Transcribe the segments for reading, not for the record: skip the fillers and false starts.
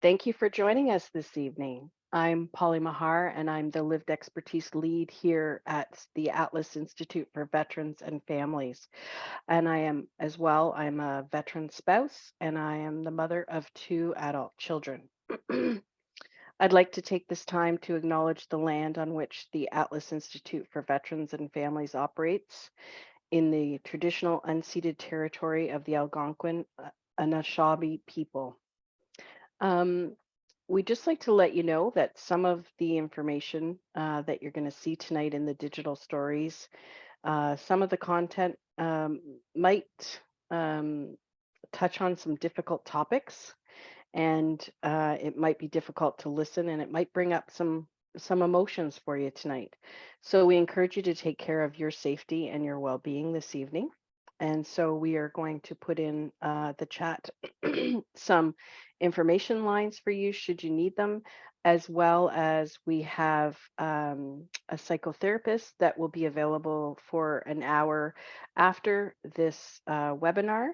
Thank you for joining us this evening. I'm Polly Mahar, and I'm the Lived Expertise Lead here at the Atlas Institute for Veterans and Families. And I'm a veteran spouse, and I am the mother of two adult children. I'd like to take this time to acknowledge the land on which the Atlas Institute for Veterans and Families operates in the traditional unceded territory of the Algonquin Anishinaabe people. Um, we'd just like to let you know that some of the information that you're going to see tonight in the digital stories, some of the content might um, touch on some difficult topics, and it might be difficult to listen, and it might bring up some emotions for you tonight. So we encourage you to take care of your safety and your well-being this evening. And so we are going to put in the chat some information lines for you should you need them, as well as we have a psychotherapist that will be available for an hour after this webinar.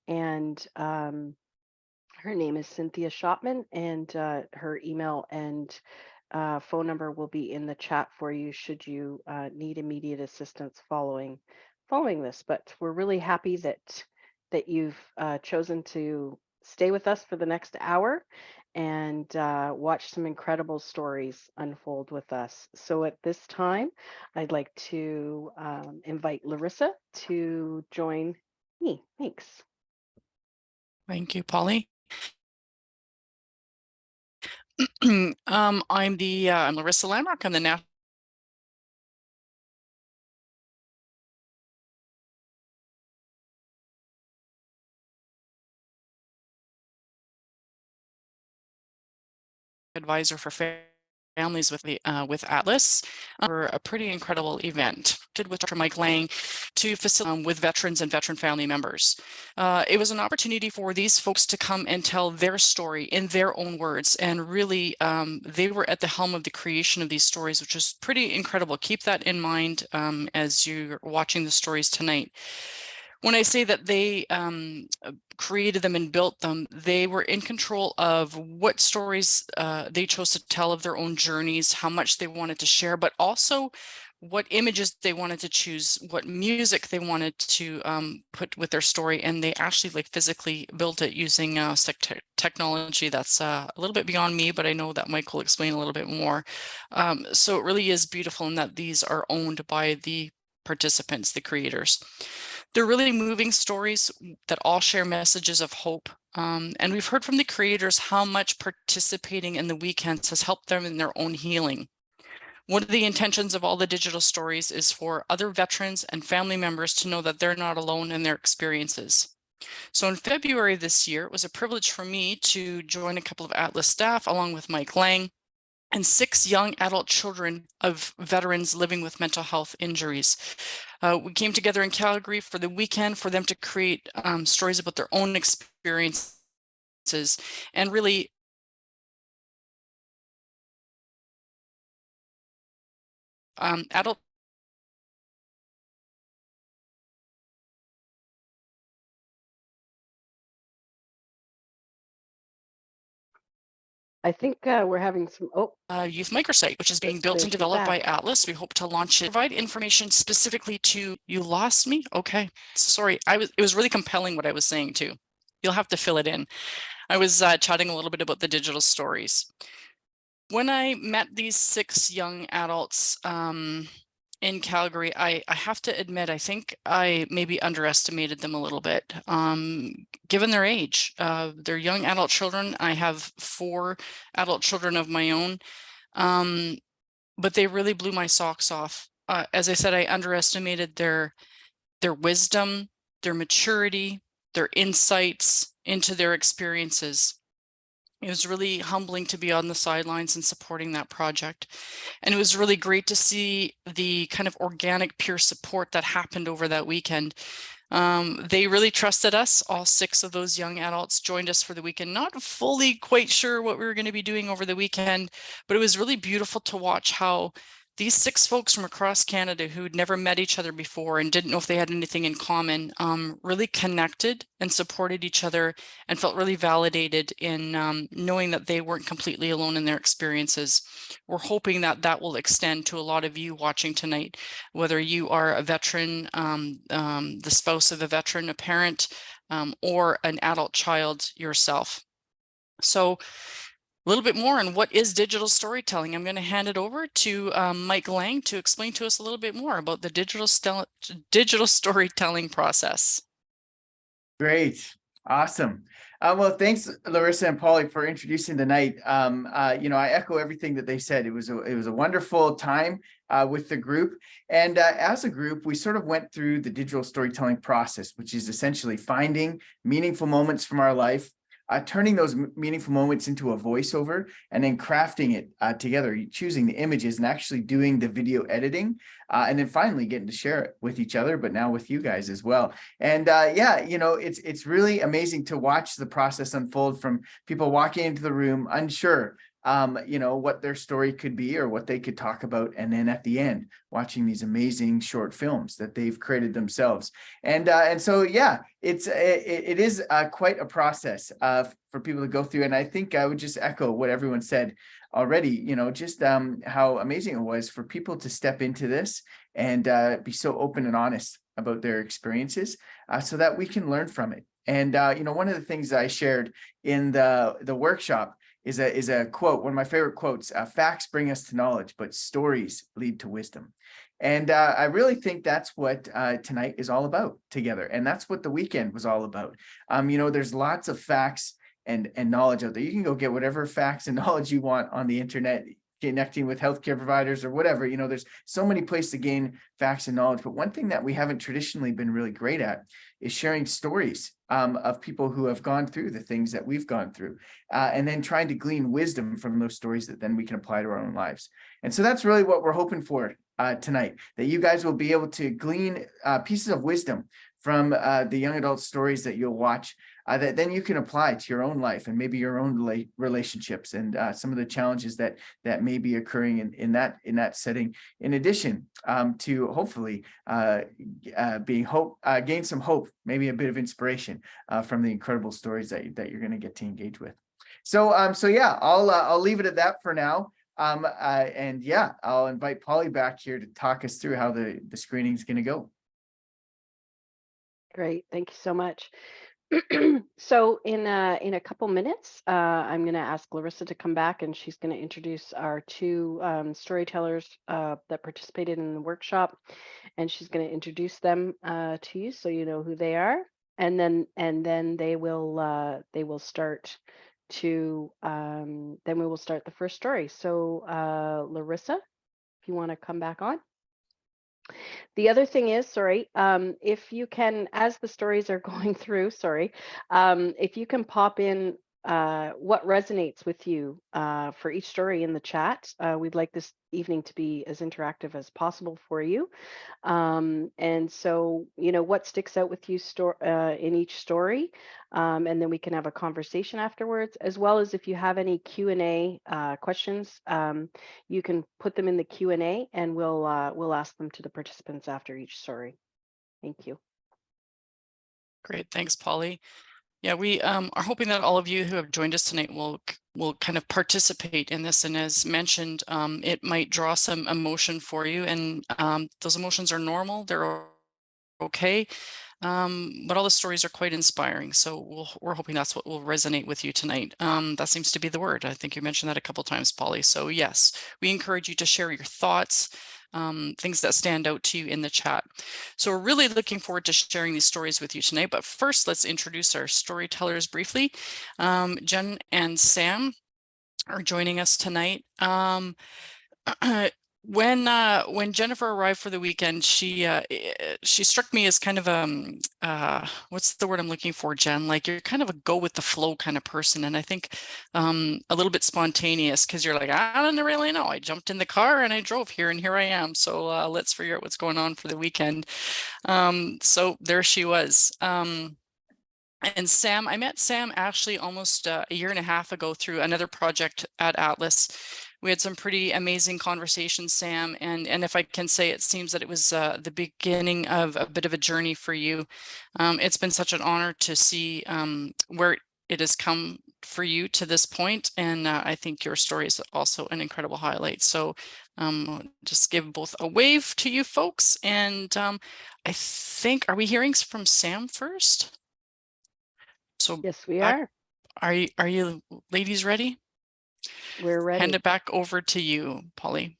And her name is Cynthia Shopman, and her email and phone number will be in the chat for you should you need immediate assistance following this. But we're really happy that you've chosen to stay with us for the next hour and watch some incredible stories unfold with us. So at this time, I'd like to invite Larissa to join me. Thanks. Thank you, Polly. I'm Larissa Landmark. I'm the National Advisor for Families with Atlas for a pretty incredible event. Did with Dr. Mike Lang to facilitate with veterans and veteran family members. It was an opportunity for these folks to come and tell their story in their own words, and really they were at the helm of the creation of these stories, which is pretty incredible. Keep that in mind as you're watching the stories tonight. When I say that they created them and built them, they were in control of what stories they chose to tell of their own journeys, how much they wanted to share, but also what images they wanted to choose, what music they wanted to put with their story. And they actually physically built it using technology that's a little bit beyond me, but I know that Mike will explain a little bit more. So it really is beautiful in that these are owned by the participants, the creators. They're really moving stories that all share messages of hope. And we've heard from the creators how much participating in the weekends has helped them in their own healing. One of the intentions of all the digital stories is for other veterans and family members to know that they're not alone in their experiences. So in February this year, it was a privilege for me to join a couple of Atlas staff along with Mike Lang and 6 young adult children of veterans living with mental health injuries. We came together in Calgary for the weekend for them to create stories about their own experiences and really adult. I think we're having some, Youth microsite, which is being built there and she's developed by back. Atlas. We hope to launch it, provide information specifically to, you lost me? Okay, sorry. It was really compelling what I was saying too. You'll have to fill it in. I was chatting a little bit about the digital stories. When I met these 6 young adults in Calgary, I have to admit, I think I maybe underestimated them a little bit, given their age. They're young adult children. I have 4 adult children of my own, but they really blew my socks off. As I said, I underestimated their wisdom, their maturity, their insights into their experiences. It was really humbling to be on the sidelines and supporting that project. And it was really great to see the kind of organic peer support that happened over that weekend. They really trusted us. All 6 of those young adults joined us for the weekend, not fully quite sure what we were going to be doing over the weekend, but it was really beautiful to watch how These 6 folks from across Canada who'd never met each other before and didn't know if they had anything in common, really connected and supported each other and felt really validated in knowing that they weren't completely alone in their experiences. We're hoping that that will extend to a lot of you watching tonight, whether you are a veteran, the spouse of a veteran, a parent, or an adult child yourself. So a little bit more on what is digital storytelling. I'm going to hand it over to Mike Lang to explain to us a little bit more about the digital storytelling process. Great. Awesome. Well, thanks, Larissa and Polly, for introducing the night. I echo everything that they said. It was a wonderful time with the group. And as a group, we sort of went through the digital storytelling process, which is essentially finding meaningful moments from our life, turning those meaningful moments into a voiceover, and then crafting it together, choosing the images and actually doing the video editing, and then finally getting to share it with each other, but now with you guys as well. And it's really amazing to watch the process unfold from people walking into the room unsure what their story could be or what they could talk about, and then at the end watching these amazing short films that they've created themselves. And so it is quite a process for people to go through. And I think I would just echo what everyone said already, just how amazing it was for people to step into this and be so open and honest about their experiences, so that we can learn from it. And one of the things that I shared in the workshop is a quote, one of my favorite quotes: "Facts bring us to knowledge, but stories lead to wisdom." And I really think that's what tonight is all about together. And that's what the weekend was all about. There's lots of facts and knowledge out there. You can go get whatever facts and knowledge you want on the internet, connecting with healthcare providers or whatever. There's so many places to gain facts and knowledge. But one thing that we haven't traditionally been really great at is sharing stories of people who have gone through the things that we've gone through, and then trying to glean wisdom from those stories that then we can apply to our own lives. And so that's really what we're hoping for tonight, that you guys will be able to glean pieces of wisdom from the young adult stories that you'll watch, that then you can apply to your own life and maybe your own relationships and some of the challenges that may be occurring in that setting. In addition to hopefully gain some hope, maybe a bit of inspiration from the incredible stories that you're going to get to engage with. So I'll leave it at that for now. I'll invite Polly back here to talk us through how the screening is going to go. Great, thank you so much. So in a couple minutes, I'm going to ask Larissa to come back, and she's going to introduce our 2 storytellers that participated in the workshop, and she's going to introduce them to you so you know who they are, and then they will start to then we will start the first story. So Larissa, if you want to come back on. The other thing is, if you can, as the stories are going through, if you can pop in what resonates with you for each story in the chat. We'd like this evening to be as interactive as possible for you. And so, what sticks out with you in each story, and then we can have a conversation afterwards, as well as if you have any Q&A questions, you can put them in the Q&A, and we'll ask them to the participants after each story. Thank you. Great, thanks, Polly. Yeah, we are hoping that all of you who have joined us tonight will kind of participate in this. And as mentioned, it might draw some emotion for you, and those emotions are normal. They're okay. But all the stories are quite inspiring. So we're hoping that's what will resonate with you tonight. That seems to be the word. I think you mentioned that a couple times, Polly. So yes, we encourage you to share your thoughts, things that stand out to you in the chat. So we're really looking forward to sharing these stories with you tonight. But first, let's introduce our storytellers briefly. Jen and Sam are joining us tonight. When Jennifer arrived for the weekend, she struck me as kind of what's the word I'm looking for, Jen? Like, you're kind of a go with the flow kind of person, and I think a little bit spontaneous, because you're like, I don't really know. I jumped in the car and I drove here, and here I am. So let's figure out what's going on for the weekend. So there she was. And Sam, I met Sam actually almost a year and a half ago through another project at Atlas. We had some pretty amazing conversations, Sam, and if I can say, it seems that it was the beginning of a bit of a journey for you. It's been such an honor to see where it has come for you to this point, and I think your story is also an incredible highlight. So just give both a wave to you folks, and I think, are we hearing from Sam first? So Yes, we are. Are you ladies ready? We're ready. Hand it back over to you, Polly.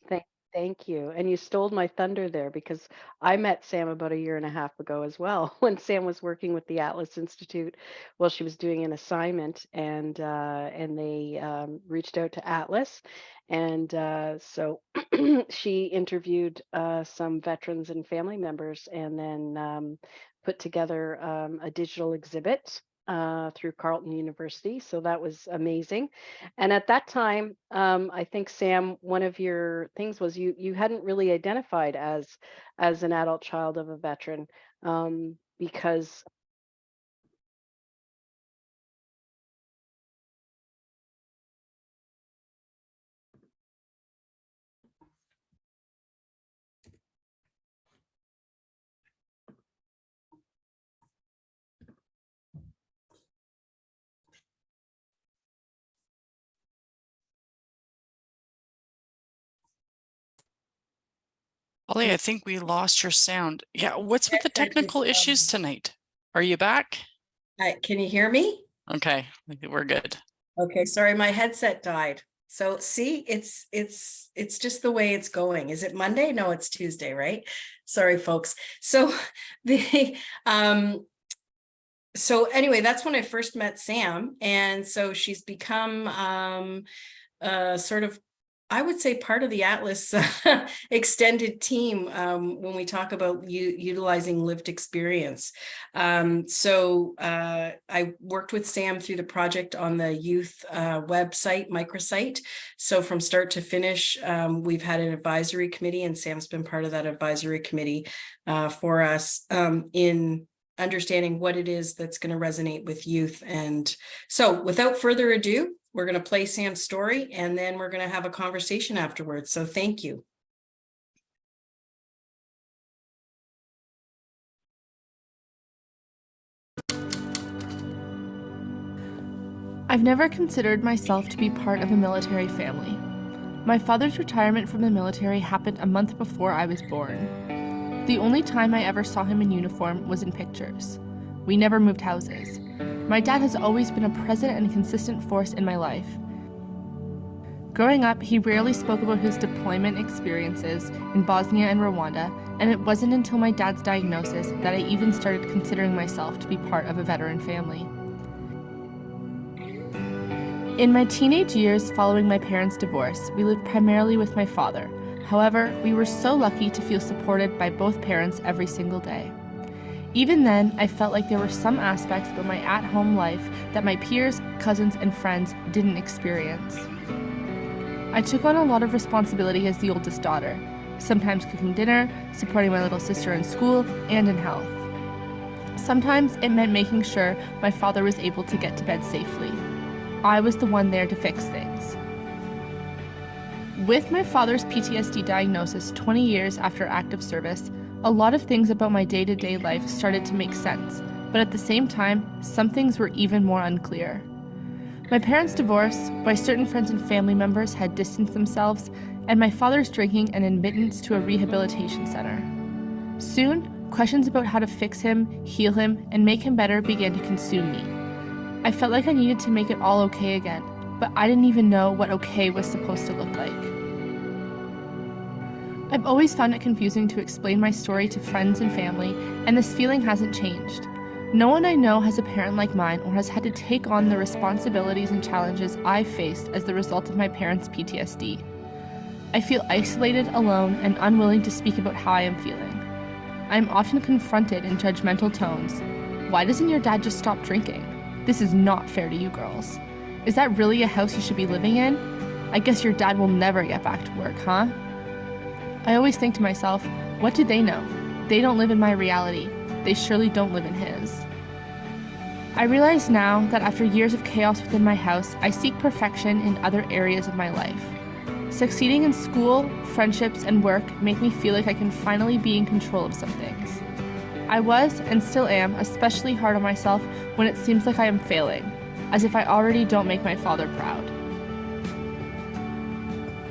Thank you. And you stole my thunder there, because I met Sam about a year and a half ago as well, when Sam was working with the Atlas Institute. Well, she was doing an assignment, and they reached out to Atlas, and so she interviewed some veterans and family members, and then put together a digital exhibit through Carleton University. So that was amazing. And at that time, I think, Sam, one of your things was you hadn't really identified as an adult child of a veteran, because Polly, I think we lost your sound. Yeah, what's with the technical issues tonight? Are you back? Can you hear me? Okay, we're good. Okay, sorry, my headset died. So see, it's just the way it's going. Is it Monday? No, it's Tuesday, right? Sorry, folks. So the so anyway, that's when I first met Sam, and so she's become sort of, I would say, part of the Atlas extended team when we talk about utilizing lived experience. So I worked with Sam through the project on the youth website, microsite. So from start to finish, we've had an advisory committee, and Sam's been part of that advisory committee for us in understanding what it is that's going to resonate with youth. And so without further ado, we're going to play Sam's story, and then we're going to have a conversation afterwards. So thank you. I've never considered myself to be part of a military family. My father's retirement from the military happened a month before I was born. The only time I ever saw him in uniform was in pictures. We never moved houses. My dad has always been a present and consistent force in my life. Growing up, he rarely spoke about his deployment experiences in Bosnia and Rwanda, and it wasn't until my dad's diagnosis that I even started considering myself to be part of a veteran family. In my teenage years following my parents' divorce, we lived primarily with my father. However, we were so lucky to feel supported by both parents every single day. Even then, I felt like there were some aspects about my at-home life that my peers, cousins, and friends didn't experience. I took on a lot of responsibility as the oldest daughter, sometimes cooking dinner, supporting my little sister in school and in health. Sometimes it meant making sure my father was able to get to bed safely. I was the one there to fix things. With my father's PTSD diagnosis 20 years after active service, a lot of things about my day-to-day life started to make sense, but at the same time, some things were even more unclear. My parents' divorce, why certain friends and family members had distanced themselves, and my father's drinking and admittance to a rehabilitation center. Soon, questions about how to fix him, heal him, and make him better began to consume me. I felt like I needed to make it all okay again, but I didn't even know what okay was supposed to look like. I've always found it confusing to explain my story to friends and family, and this feeling hasn't changed. No one I know has a parent like mine or has had to take on the responsibilities and challenges I've faced as the result of my parents' PTSD. I feel isolated, alone, and unwilling to speak about how I am feeling. I am often confronted in judgmental tones. Why doesn't your dad just stop drinking? This is not fair to you girls. Is that really a house you should be living in? I guess your dad will never get back to work, huh? I always think to myself, what do they know? They don't live in my reality. They surely don't live in his. I realize now that after years of chaos within my house, I seek perfection in other areas of my life. Succeeding in school, friendships, and work make me feel like I can finally be in control of some things. I was, and still am, especially hard on myself when it seems like I am failing, as if I already don't make my father proud.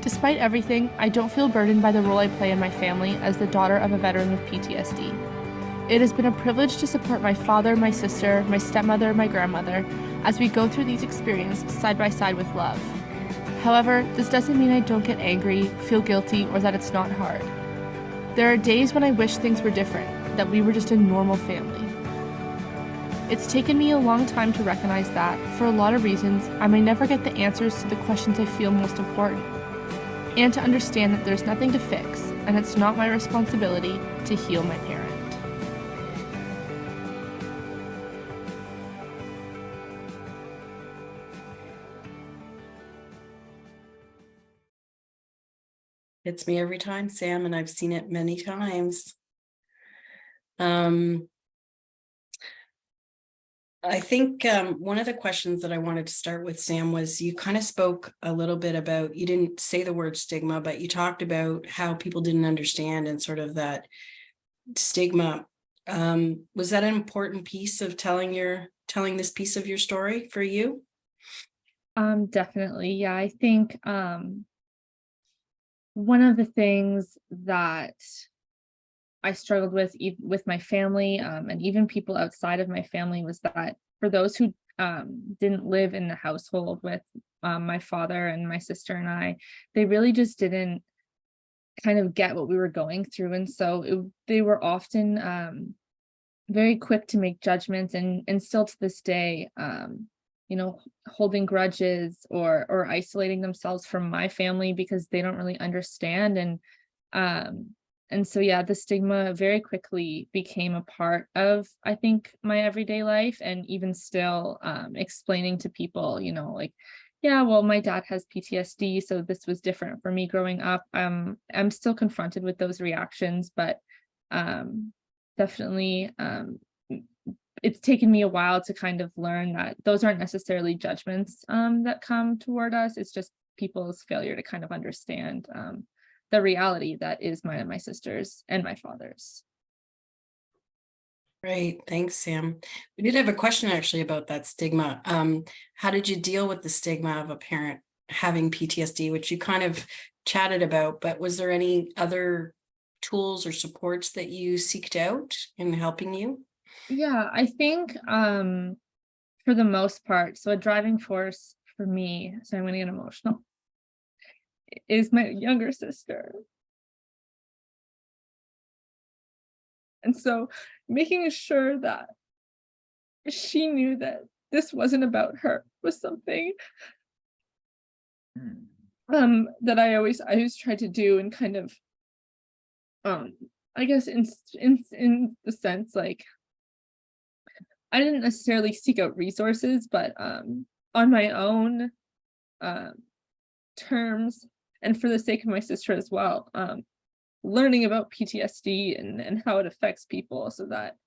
Despite everything, I don't feel burdened by the role I play in my family as the daughter of a veteran with PTSD. It has been a privilege to support my father, my sister, my stepmother, my grandmother, as we go through these experiences side by side with love. However, this doesn't mean I don't get angry, feel guilty, or that it's not hard. There are days when I wish things were different, that we were just a normal family. It's taken me a long time to recognize that, for a lot of reasons, I may never get the answers to the questions I feel most important, and to understand that there's nothing to fix, and it's not my responsibility to heal my parent. Hits me every time, Sam, and I've seen it many times. I think one of the questions that I wanted to start with, Sam, was you kind of spoke a little bit about, you didn't say the word stigma, but you talked about how people didn't understand and sort of that stigma. Was that an important piece of telling this piece of your story for you? Definitely. Yeah, I think one of the things that I struggled with my family, and even people outside of my family, was that for those who didn't live in the household with my father and my sister and I, they really just didn't kind of get what we were going through. And so they were often very quick to make judgments, and still to this day, holding grudges or isolating themselves from my family because they don't really understand. And so, yeah, the stigma very quickly became a part of, I think, my everyday life. And even still, explaining to people, like, yeah, well, my dad has PTSD, so this was different for me growing up. I'm still confronted with those reactions, but definitely, it's taken me a while to kind of learn that those aren't necessarily judgments that come toward us. It's just people's failure to kind of understand the reality that is mine and my sister's and my father's. Great. Thanks, Sam. We did have a question actually about that stigma. How did you deal with the stigma of a parent having PTSD, which you kind of chatted about, but was there any other tools or supports that you seeked out in helping you? Yeah, I think for the most part, so a driving force for me, so I'm going to get emotional, is my younger sister. And so making sure that she knew that this wasn't about her was something that I always tried to do, and kind of I guess in the sense, like, I didn't necessarily seek out resources, but on my own terms, and for the sake of my sister as well, learning about PTSD and how it affects people, so that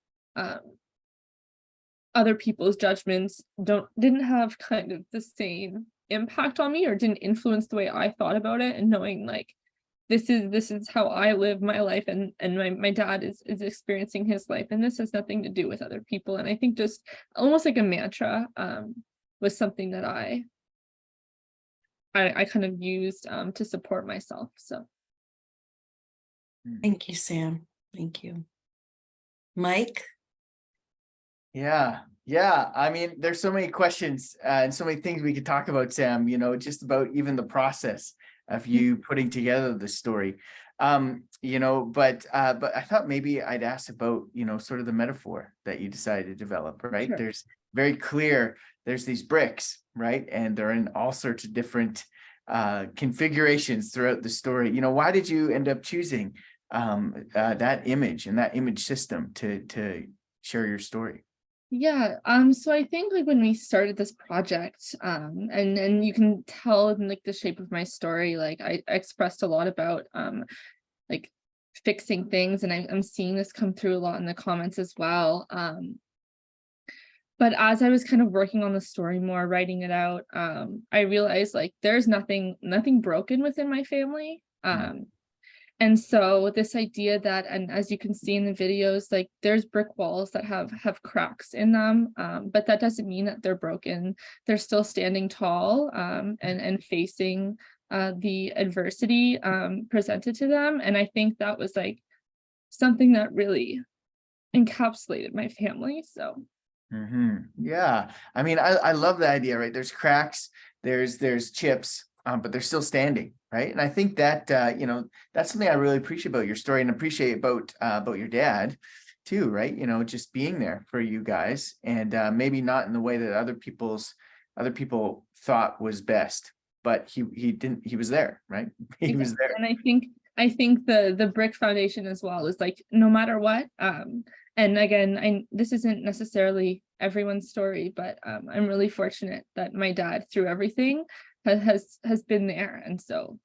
other people's judgments didn't have kind of the same impact on me, or didn't influence the way I thought about it, and knowing, like, this is how I live my life, and my dad is experiencing his life, and this has nothing to do with other people. And I think just almost like a mantra was something that I kind of used to support myself. So Thank you, Sam. Thank you. Mike? Yeah. I mean, there's so many questions and so many things we could talk about, Sam, just about even the process of you putting together the story. But I thought maybe I'd ask about, sort of the metaphor that you decided to develop, right? Sure. There's very clear, there's these bricks, right? And they're in all sorts of different configurations throughout the story. Why did you end up choosing that image and that image system to share your story? Yeah, so I think, like, when we started this project, and you can tell in, like, the shape of my story, like, I expressed a lot about like fixing things, and I'm seeing this come through a lot in the comments as well. but as I was kind of working on the story more, writing it out, I realized like there's nothing broken within my family. And so this idea that, and as you can see in the videos, like there's brick walls that have cracks in them, but that doesn't mean that they're broken. They're still standing tall, and facing the adversity presented to them. And I think that was like something that really encapsulated my family. So Yeah, I mean, I love the idea, right? There's cracks, there's chips, but they're still standing, right? And I think that you know, that's something I really appreciate about your story and appreciate about your dad too, right? You know, just being there for you guys, and maybe not in the way that other people thought was best, but he was there, right? He was there. And I think the brick foundation as well is like no matter what, and again, this isn't necessarily everyone's story, but I'm really fortunate that my dad through everything has been there, and so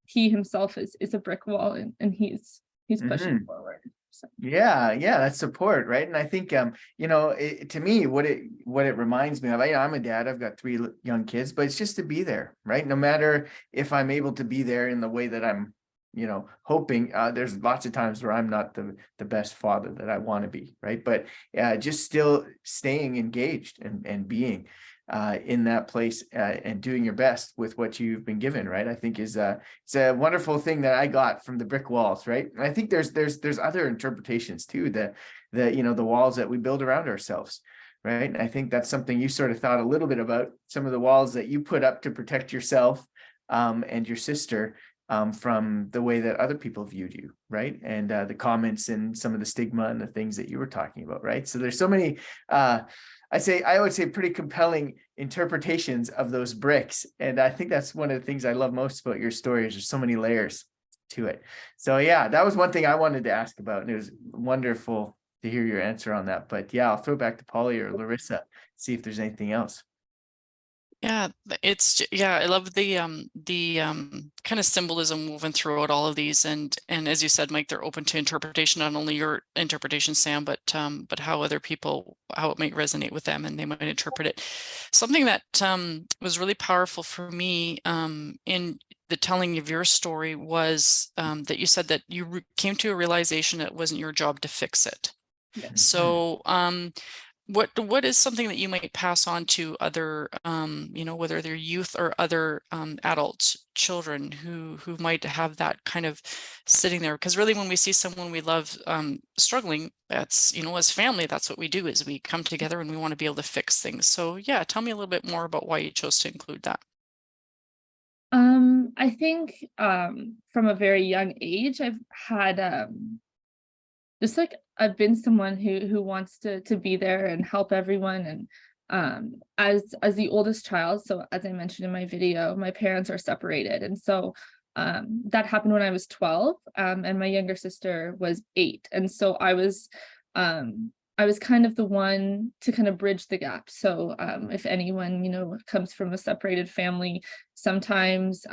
he himself is a brick wall, and he's pushing forward. So. Yeah, that's support, right? And I think you know, to me, what it reminds me of, I'm a dad, I've got 3 young kids, but it's just to be there, right? No matter if I'm able to be there in the way that I'm, you know, hoping. There's lots of times where I'm not the best father that I want to be, right? But just still staying engaged and being in that place and doing your best with what you've been given, right? I think it's a wonderful thing that I got from the brick walls, right? And I think there's other interpretations too, that you know, the walls that we build around ourselves, right? And I think that's something you sort of thought a little bit about, some of the walls that you put up to protect yourself and your sister from the way that other people viewed you, right? And the comments and some of the stigma and the things that you were talking about, right? So there's so many, I would say pretty compelling interpretations of those bricks. And I think that's one of the things I love most about your story, is there's so many layers to it. So yeah, that was one thing I wanted to ask about, and it was wonderful to hear your answer on that. But yeah, I'll throw it back to Polly or Larissa, see if there's anything else. Yeah, I love the kind of symbolism woven throughout all of these, and as you said, Mike, they're open to interpretation, not only your interpretation, Sam, but how other people, how it might resonate with them and they might interpret it. Something that was really powerful for me in the telling of your story was that you said that you came to a realization that it wasn't your job to fix it. Yeah. So what is something that you might pass on to other, you know, whether they're youth or other adults, children who might have that kind of sitting there? Because really, when we see someone we love struggling, that's, you know, as family, that's what we do, is we come together and we want to be able to fix things. So yeah, tell me a little bit more about why you chose to include that. I think from a very young age, I've had just like I've been someone who wants to be there and help everyone. And as the oldest child, so as I mentioned in my video, my parents are separated, and so that happened when I was 12, and my younger sister was 8, and so I was kind of the one to kind of bridge the gap. So if anyone, you know, comes from a separated family, sometimes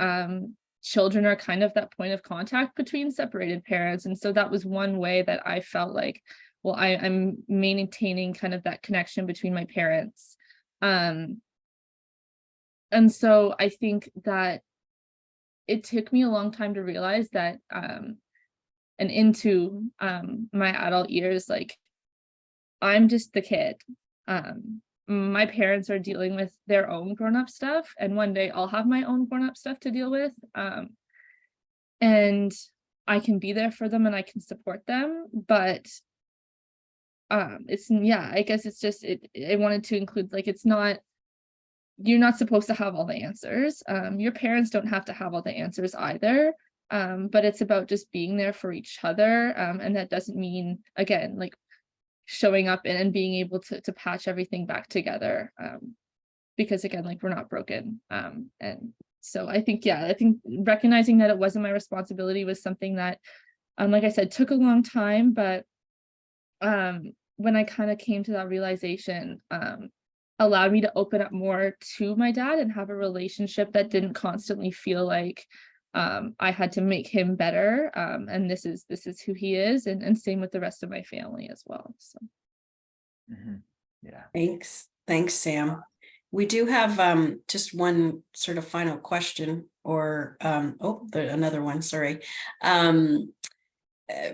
children are kind of that point of contact between separated parents. And so that was one way that I felt like, well, I'm maintaining kind of that connection between my parents. And so I think that it took me a long time to realize that, and into my adult years, like, I'm just the kid. My parents are dealing with their own grown-up stuff, and one day I'll have my own grown-up stuff to deal with. And I can be there for them and I can support them, but it's, yeah, I guess it's just, I wanted to include, like, it's not, you're not supposed to have all the answers. Your parents don't have to have all the answers either. But it's about just being there for each other. And that doesn't mean, again, like, showing up and being able to patch everything back together, because again, like, we're not broken. And so I think recognizing that it wasn't my responsibility was something that, like I said, took a long time, but when I kind of came to that realization, allowed me to open up more to my dad and have a relationship that didn't constantly feel like I had to make him better. And this is who he is, and same with the rest of my family as well. So. Yeah. Thanks, Sam. We do have just one sort of final question, or another one, sorry.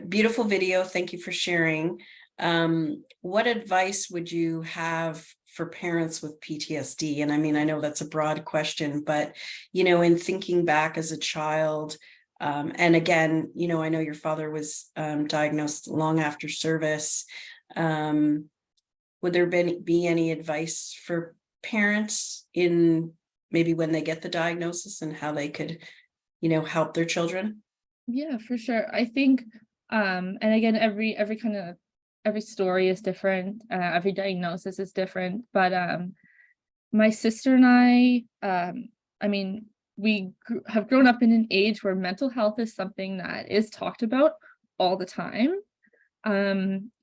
Beautiful video. Thank you for sharing. What advice would you have for parents with PTSD? And I mean, I know that's a broad question, but, in thinking back as a child, and again, I know your father was diagnosed long after service. Would there be any advice for parents in maybe when they get the diagnosis and how they could, help their children? Yeah, for sure. I think, and again, every story is different. Every diagnosis is different. But my sister and I mean, we have grown up in an age where mental health is something that is talked about all the time.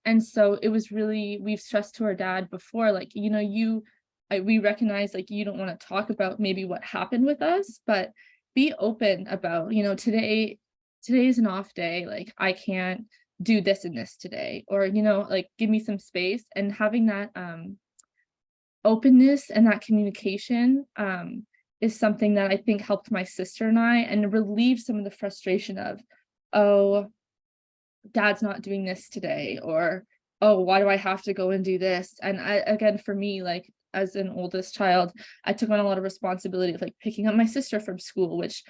And so it was really, we've stressed to our dad before, like, we recognize, like, you don't want to talk about maybe what happened with us, but be open about, today is an off day, like I can't do this and this today, or like give me some space. And having that openness and that communication is something that I think helped my sister and I, and relieve some of the frustration of, oh, dad's not doing this today, or oh, why do I have to go and do this? And again, for me, like as an oldest child, I took on a lot of responsibility of like picking up my sister from school, which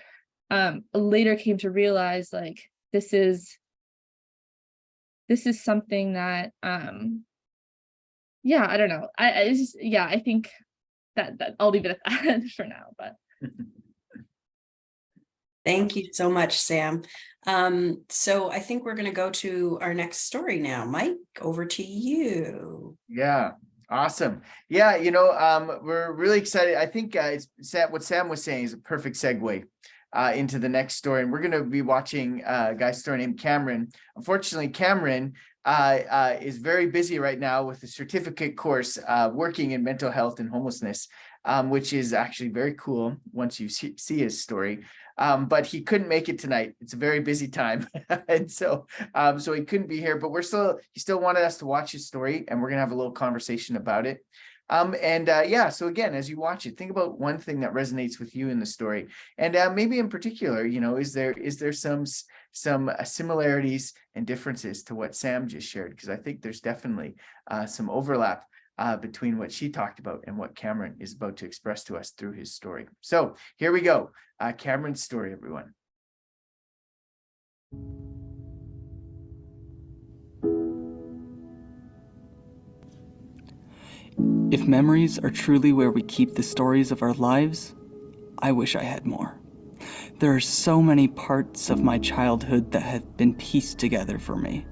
later came to realize, like, this is something that I don't know, I think that I'll leave it at that for now. But Thank you so much, Sam. So I think we're going to go to our next story now. Mike, over to you. Yeah. Awesome. Yeah. We're really excited. I think what Sam was saying is a perfect segue into the next story. And we're going to be watching a guy's story named Cameron. Unfortunately, Cameron is very busy right now with a certificate course working in mental health and homelessness, which is actually very cool once you see his story. But he couldn't make it tonight. It's a very busy time. And so he couldn't be here, but he still wanted us to watch his story, and we're going to have a little conversation about it. So again, as you watch it, think about one thing that resonates with you in the story. And maybe in particular, is there some similarities and differences to what Sam just shared? Because I think there's definitely some overlap between what she talked about and what Cameron is about to express to us through his story. So here we go. Cameron's story, everyone. If memories are truly where we keep the stories of our lives, I wish I had more. There are so many parts of my childhood that have been pieced together for me.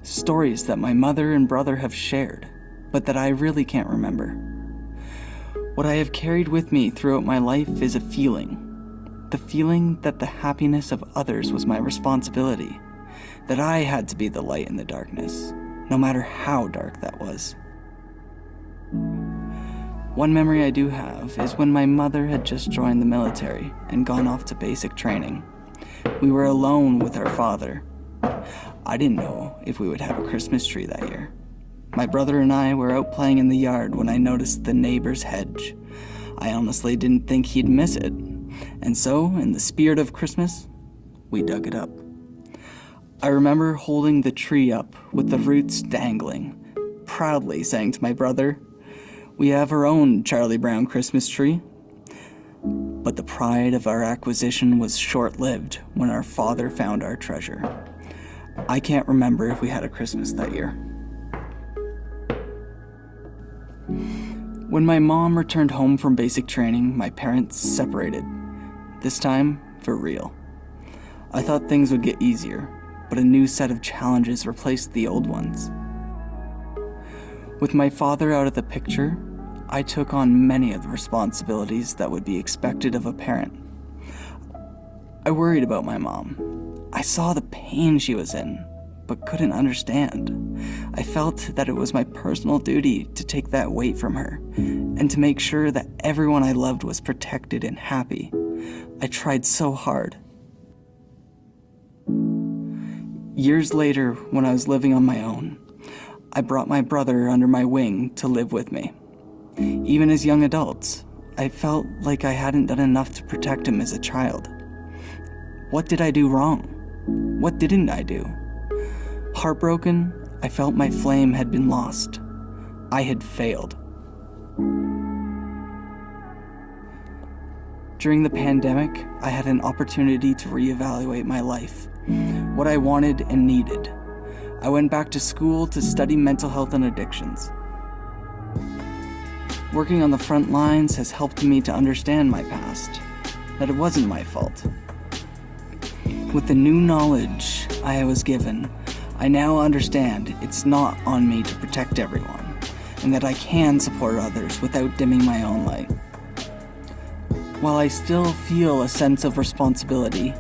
Stories that my mother and brother have shared, but that I really can't remember. What I have carried with me throughout my life is a feeling. The feeling that the happiness of others was my responsibility. That I had to be the light in the darkness, no matter how dark that was. One memory I do have is when my mother had just joined the military and gone off to basic training. We were alone with our father. I didn't know if we would have a Christmas tree that year. My brother and I were out playing in the yard when I noticed the neighbor's hedge. I honestly didn't think he'd miss it. And so, in the spirit of Christmas, we dug it up. I remember holding the tree up with the roots dangling, proudly saying to my brother, "We have our own Charlie Brown Christmas tree." But the pride of our acquisition was short-lived when our father found our treasure. I can't remember if we had a Christmas that year. When my mom returned home from basic training, my parents separated. This time, for real. I thought things would get easier, but a new set of challenges replaced the old ones. With my father out of the picture, I took on many of the responsibilities that would be expected of a parent. I worried about my mom. I saw the pain she was in, but couldn't understand. I felt that it was my personal duty to take that weight from her, and to make sure that everyone I loved was protected and happy. I tried so hard. Years later, when I was living on my own, I brought my brother under my wing to live with me. Even as young adults, I felt like I hadn't done enough to protect him as a child. What did I do wrong? What didn't I do? Heartbroken, I felt my flame had been lost. I had failed. During the pandemic, I had an opportunity to reevaluate my life, what I wanted and needed. I went back to school to study mental health and addictions. Working on the front lines has helped me to understand my past, that it wasn't my fault. With the new knowledge I was given, I now understand it's not on me to protect everyone, and that I can support others without dimming my own light. While I still feel a sense of responsibility,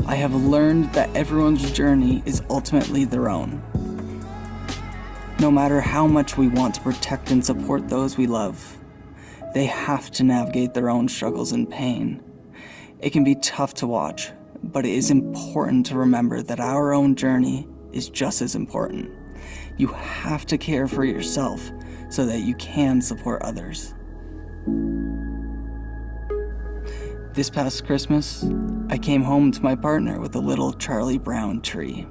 I have learned that everyone's journey is ultimately their own. No matter how much we want to protect and support those we love, they have to navigate their own struggles and pain. It can be tough to watch, but it is important to remember that our own journey is just as important. You have to care for yourself so that you can support others. This past Christmas, I came home to my partner with a little Charlie Brown tree.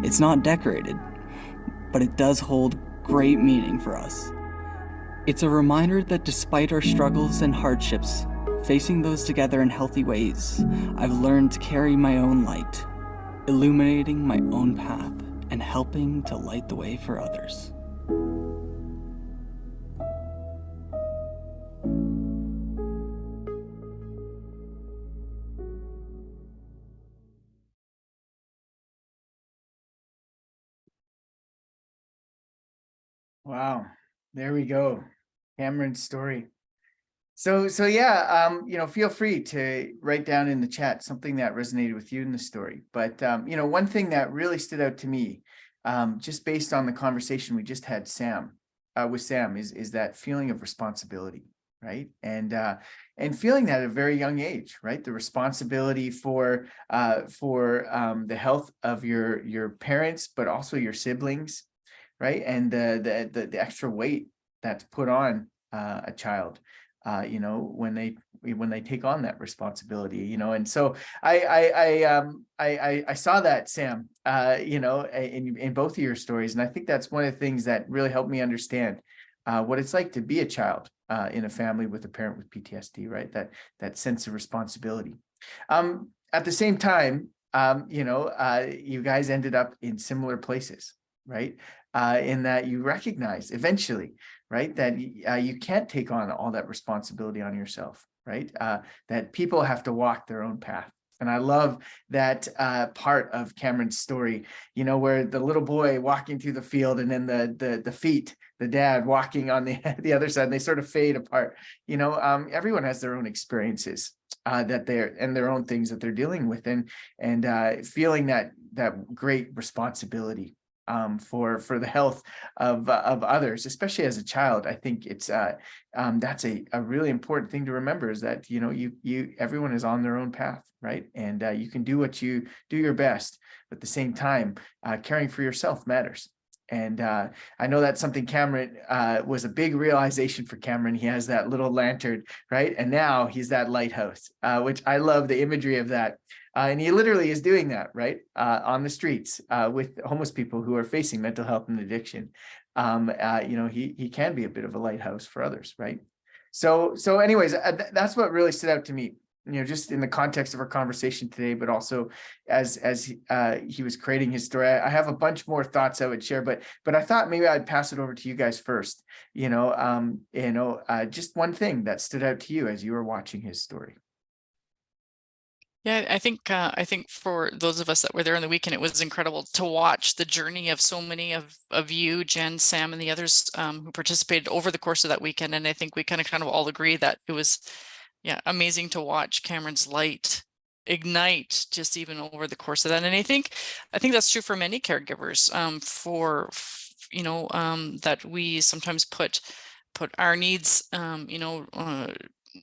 It's not decorated, but it does hold great meaning for us. It's a reminder that despite our struggles and hardships, facing those together in healthy ways, I've learned to carry my own light, illuminating my own path and helping to light the way for others. Wow, there we go. Cameron's story. So yeah, feel free to write down in the chat something that resonated with you in the story. But one thing that really stood out to me, just based on the conversation we just had with Sam, is that feeling of responsibility, right? And feeling that at a very young age, right? The responsibility for the health of your parents, but also your siblings, right? And the extra weight that's put on a child, when they take on that responsibility, and so I saw that, Sam, in both of your stories, and I think that's one of the things that really helped me understand what it's like to be a child in a family with a parent with PTSD, right? That sense of responsibility. At the same time, you guys ended up in similar places, right? In that you recognize eventually, right, that you can't take on all that responsibility on yourself, right? That people have to walk their own path. And I love that part of Cameron's story, where the little boy walking through the field and then the dad walking on the other side, and they sort of fade apart. Everyone has their own experiences and their own things that they're dealing with, and feeling that great responsibility for the health of others, especially as a child. I think it's that's a really important thing to remember, is that everyone is on their own path, right? And you can do your best, but at the same time, caring for yourself matters. And I know that's something Cameron was a big realization for Cameron. He has that little lantern, right? And now he's that lighthouse, which I love the imagery of that. And he literally is doing that, right? On the streets with homeless people who are facing mental health and addiction. He can be a bit of a lighthouse for others, right? So anyways, that's what really stood out to me, just in the context of our conversation today, but also as he was creating his story. I have a bunch more thoughts I would share, but I thought maybe I'd pass it over to you guys first. Just one thing that stood out to you as you were watching his story. Yeah, I think for those of us that were there on the weekend, it was incredible to watch the journey of so many of you, Jen, Sam, and the others who participated over the course of that weekend. And I think we kind of all agree that it was, amazing to watch Cameron's light ignite just even over the course of that. And I think that's true for many caregivers, that we sometimes put our needs,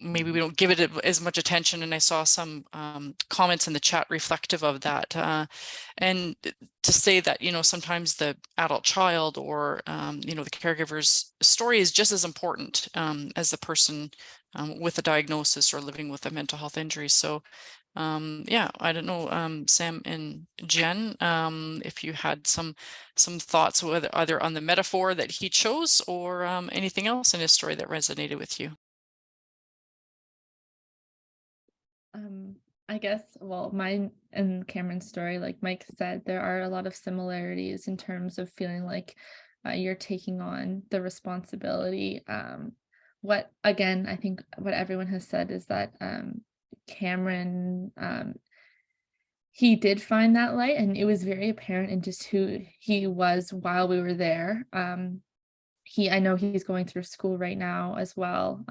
maybe we don't give it as much attention. And I saw some comments in the chat reflective of that. And to say that, you know, sometimes the adult child or, you know, the caregiver's story is just as important as the person with a diagnosis or living with a mental health injury. So yeah, I don't know, Sam and Jen, if you had some thoughts, whether either on the metaphor that he chose or anything else in his story that resonated with you. I guess, well, mine and Cameron's story, like Mike said, there are a lot of similarities in terms of feeling like you're taking on the responsibility. What, again, I think what everyone has said is that Cameron, he did find that light, and it was very apparent in just who he was while we were there. I know he's going through school right now as well.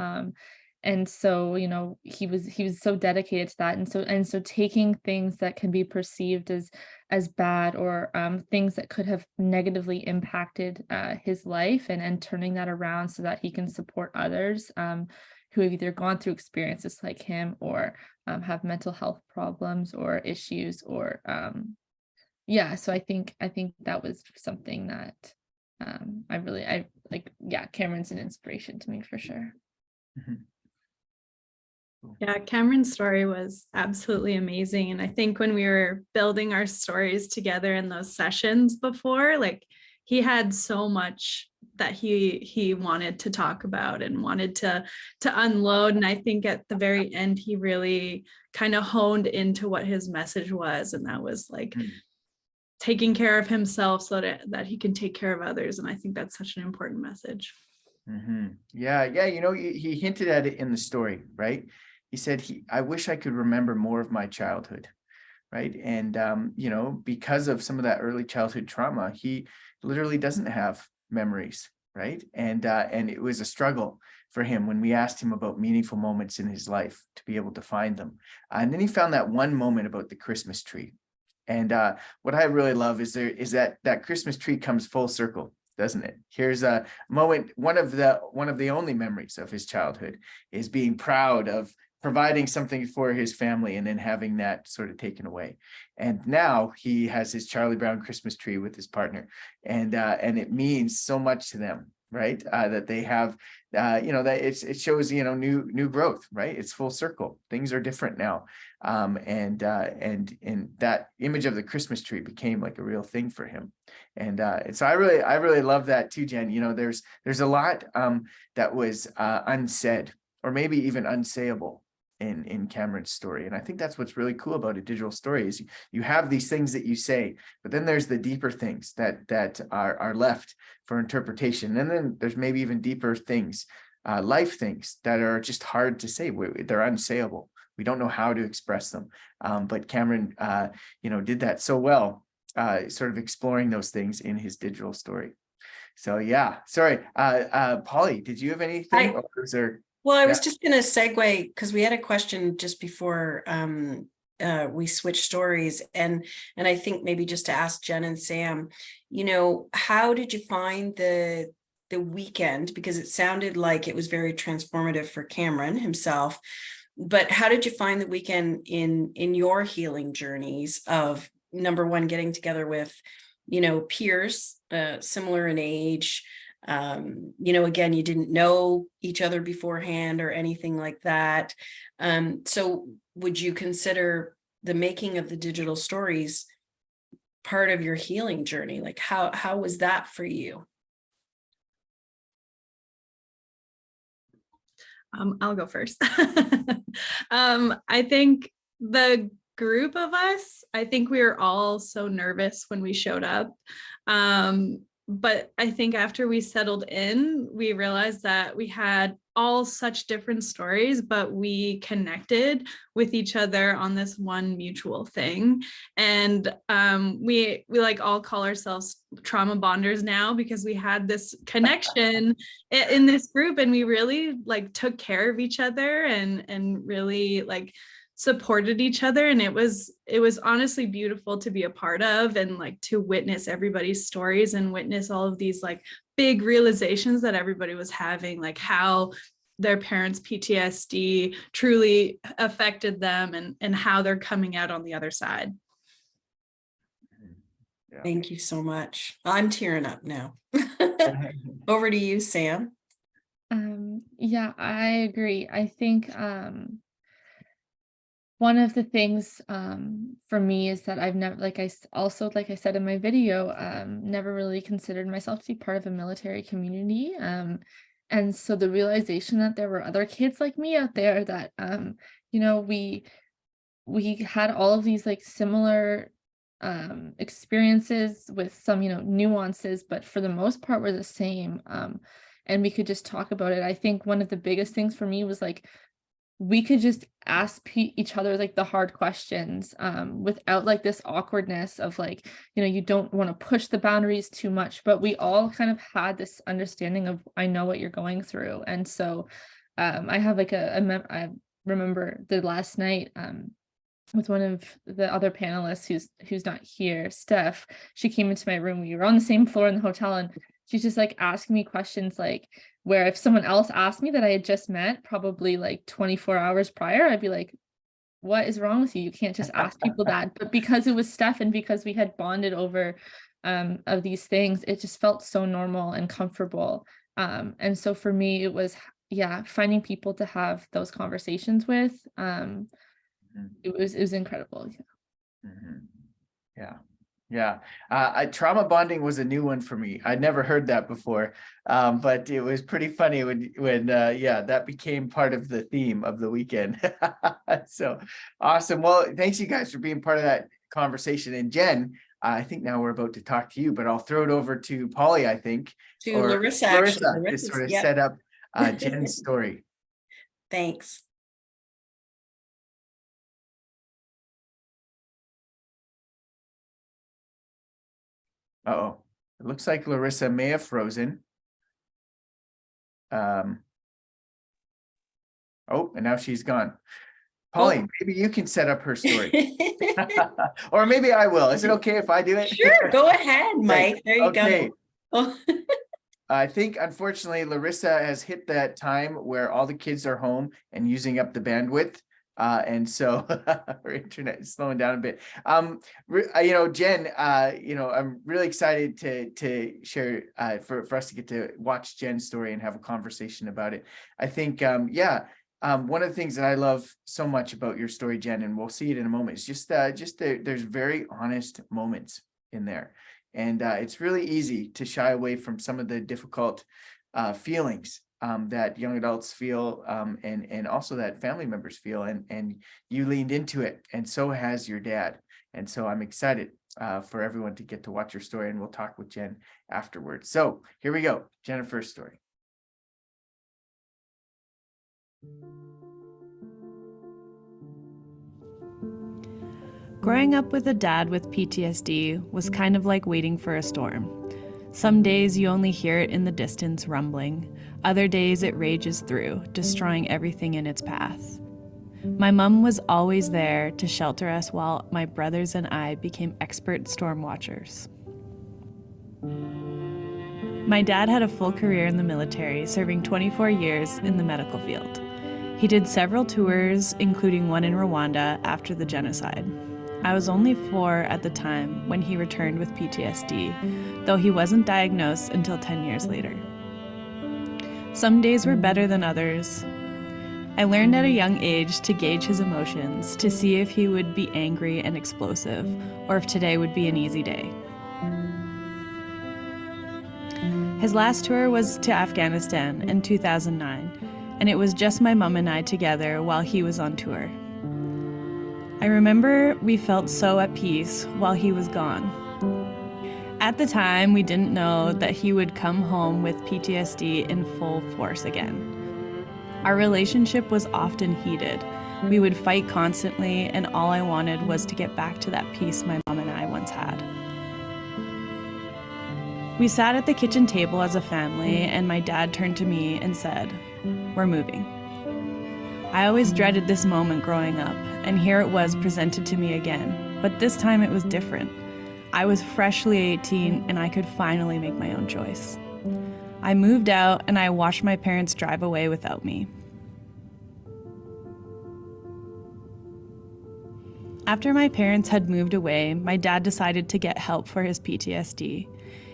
And so, you know, he was so dedicated to that. And so taking things that can be perceived as bad or things that could have negatively impacted his life and turning that around so that he can support others who have either gone through experiences like him or have mental health problems or issues or yeah. So I think that was something that I like. Yeah, Cameron's an inspiration to me for sure. Mhm. Yeah, Cameron's story was absolutely amazing. And I think when we were building our stories together in those sessions before, like he had so much that he wanted to talk about and wanted to unload. And I think at the very end, he really kind of honed into what his message was. And that was like taking care of himself so that he can take care of others. And I think that's such an important message. Yeah. You know, he hinted at it in the story, right? He said, I wish I could remember more of my childhood, right? And, you know, because of some of that early childhood trauma, he literally doesn't have memories, right? And it was a struggle for him when we asked him about meaningful moments in his life to be able to find them. And then he found that one moment about the Christmas tree. And what I really love is that Christmas tree comes full circle, doesn't it? Here's a moment, one of the only memories of his childhood is being proud of providing something for his family and then having that sort of taken away. And now he has his Charlie Brown Christmas tree with his partner. And it means so much to them, right? That they have, you know, that it shows, you know, new growth, right? It's full circle. Things are different now. And that image of the Christmas tree became like a real thing for him. And so I really love that too, Jen. You know, there's a lot that was unsaid or maybe even unsayable in Cameron's story. And I think that's what's really cool about a digital story is you have these things that you say, but then there's the deeper things that are left for interpretation. And then there's maybe even deeper things, life things that are just hard to say. They're unsayable. We don't know how to express them. But Cameron, you know, did that so well, sort of exploring those things in his digital story. So yeah, sorry. Polly, did you have anything? Or was there... Well, I was just going to segue because we had a question just before we switched stories. And I think maybe just to ask Jen and Sam, you know, how did you find the weekend? Because it sounded like it was very transformative for Cameron himself. But how did you find the weekend in your healing journeys of, number one, getting together with, you know, peers similar in age? You know, again, you didn't know each other beforehand or anything like that. So would you consider the making of the digital stories part of your healing journey? Like how was that for you? I'll go first. I think the group of us, I think we were all so nervous when we showed up. But I think after we settled in, we realized that we had all such different stories, but we connected with each other on this one mutual thing. And we like all call ourselves trauma bonders now because we had this connection in this group, and we really like took care of each other and really like supported each other. And it was honestly beautiful to be a part of and like to witness everybody's stories and witness all of these like big realizations that everybody was having, like how their parents' PTSD truly affected them and how they're coming out on the other side. Thank you so much. I'm tearing up now. Over to you, Sam. Yeah, I agree. I think one of the things for me is that I've never, like I said in my video, never really considered myself to be part of a military community. And so the realization that there were other kids like me out there that, you know, we had all of these like similar experiences with some, you know, nuances, but for the most part were the same. And we could just talk about it. I think one of the biggest things for me was like, we could just ask each other like the hard questions without like this awkwardness of like, you know, you don't want to push the boundaries too much, but we all kind of had this understanding of, I know what you're going through. And so I have like I remember the last night with one of the other panelists who's not here, Steph. She came into my room. We were on the same floor in the hotel, and she's just like asking me questions like, where if someone else asked me that I had just met probably like 24 hours prior, I'd be like, what is wrong with you? You can't just ask people that. But because it was Steph and because we had bonded over of these things, it just felt so normal and comfortable. And so for me, it was, finding people to have those conversations with. It was incredible. Trauma bonding was a new one for me. I'd never heard that before, but it was pretty funny when that became part of the theme of the weekend. So awesome. Well, thanks you guys for being part of that conversation. And Jen, I think now we're about to talk to you, but I'll throw it over to Polly, I think, to Larissa to sort of set up Jen's story. Thanks. Uh-oh, it looks like Larissa may have frozen. And now she's gone. Polly, maybe you can set up her story. Or maybe I will. Is it okay if I do it? Sure, go ahead, Mike. There you go. I think, unfortunately, Larissa has hit that time where all the kids are home and using up the bandwidth. And so our internet is slowing down a bit. Jen, I'm really excited to share for us to get to watch Jen's story and have a conversation about it. I think, one of the things that I love so much about your story, Jen, and we'll see it in a moment, is just there's very honest moments in there. And it's really easy to shy away from some of the difficult feelings that young adults feel, and also that family members feel, and you leaned into it, and so has your dad. And so I'm excited for everyone to get to watch your story, and we'll talk with Jen afterwards. So here we go, Jennifer's story. Growing up with a dad with PTSD was kind of like waiting for a storm. Some days you only hear it in the distance rumbling. Other days it rages through, destroying everything in its path. My mom was always there to shelter us while my brothers and I became expert storm watchers. My dad had a full career in the military, serving 24 years in the medical field. He did several tours, including one in Rwanda after the genocide. I was only 4 at the time when he returned with PTSD, though he wasn't diagnosed until 10 years later. Some days were better than others. I learned at a young age to gauge his emotions, to see if he would be angry and explosive, or if today would be an easy day. His last tour was to Afghanistan in 2009, and it was just my mom and I together while he was on tour. I remember we felt so at peace while he was gone. At the time, we didn't know that he would come home with PTSD in full force again. Our relationship was often heated. We would fight constantly, and all I wanted was to get back to that peace my mom and I once had. We sat at the kitchen table as a family, and my dad turned to me and said, "We're moving." I always dreaded this moment growing up, and here it was presented to me again, but this time it was different. I was freshly 18, and I could finally make my own choice. I moved out and I watched my parents drive away without me. After my parents had moved away, my dad decided to get help for his PTSD.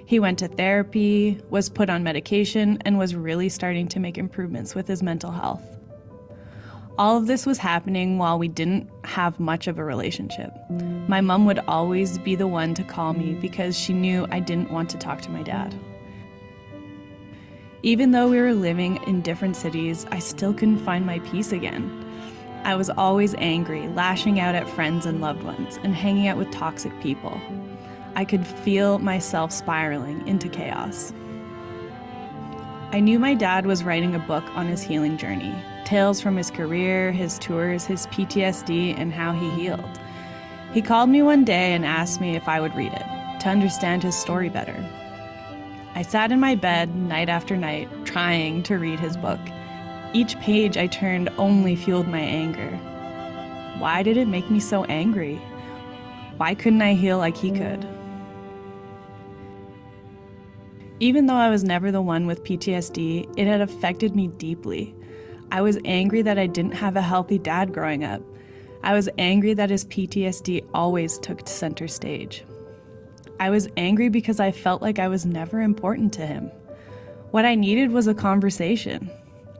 He went to therapy, was put on medication, and was really starting to make improvements with his mental health. All of this was happening while we didn't have much of a relationship. My mom would always be the one to call me because she knew I didn't want to talk to my dad. Even though we were living in different cities, I still couldn't find my peace again. I was always angry, lashing out at friends and loved ones, and hanging out with toxic people. I could feel myself spiraling into chaos. I knew my dad was writing a book on his healing journey, tales from his career, his tours, his PTSD, and how he healed. He called me one day and asked me if I would read it, to understand his story better. I sat in my bed night after night, trying to read his book. Each page I turned only fueled my anger. Why did it make me so angry? Why couldn't I heal like he could? Even though I was never the one with PTSD, it had affected me deeply. I was angry that I didn't have a healthy dad growing up. I was angry that his PTSD always took center stage. I was angry because I felt like I was never important to him. What I needed was a conversation.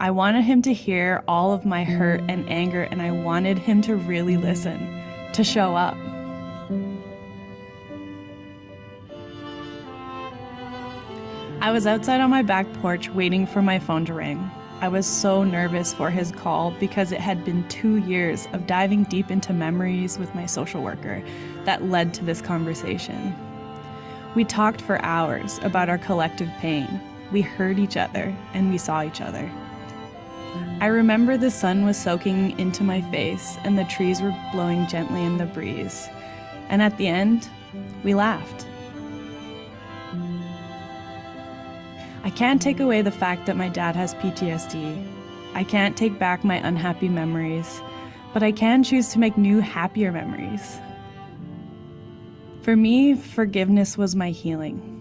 I wanted him to hear all of my hurt and anger, and I wanted him to really listen, to show up. I was outside on my back porch waiting for my phone to ring. I was so nervous for his call because it had been 2 years of diving deep into memories with my social worker that led to this conversation. We talked for hours about our collective pain. We heard each other and we saw each other. I remember the sun was soaking into my face and the trees were blowing gently in the breeze. And at the end, we laughed. I can't take away the fact that my dad has PTSD. I can't take back my unhappy memories, but I can choose to make new, happier memories. For me, forgiveness was my healing.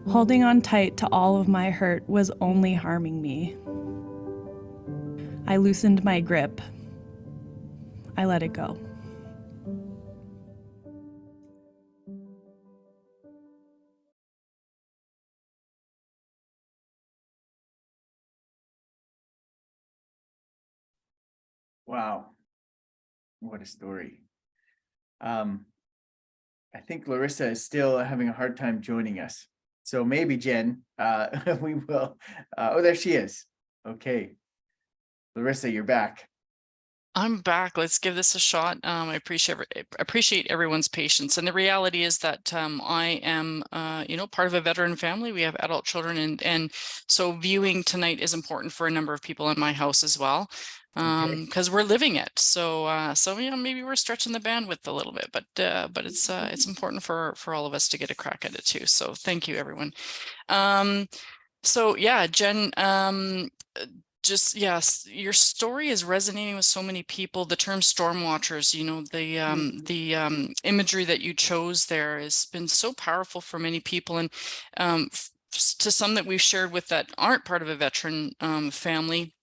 Holding on tight to all of my hurt was only harming me. I loosened my grip. I let it go. Wow. What a story. I think Larissa is still having a hard time joining us. So maybe Jen, we will, oh, there she is. Okay. Larissa, you're back. I'm back. Let's give this a shot. I appreciate everyone's patience. And the reality is that I am, part of a veteran family. We have adult children, and so viewing tonight is important for a number of people in my house as well, because we're living it. So maybe we're stretching the bandwidth a little bit, but it's important for all of us to get a crack at it too. So thank you, everyone. So yeah, Jen. Yes, your story is resonating with so many people. The term storm watchers, the imagery that you chose there has been so powerful for many people, and to some that we've shared with that aren't part of a veteran family,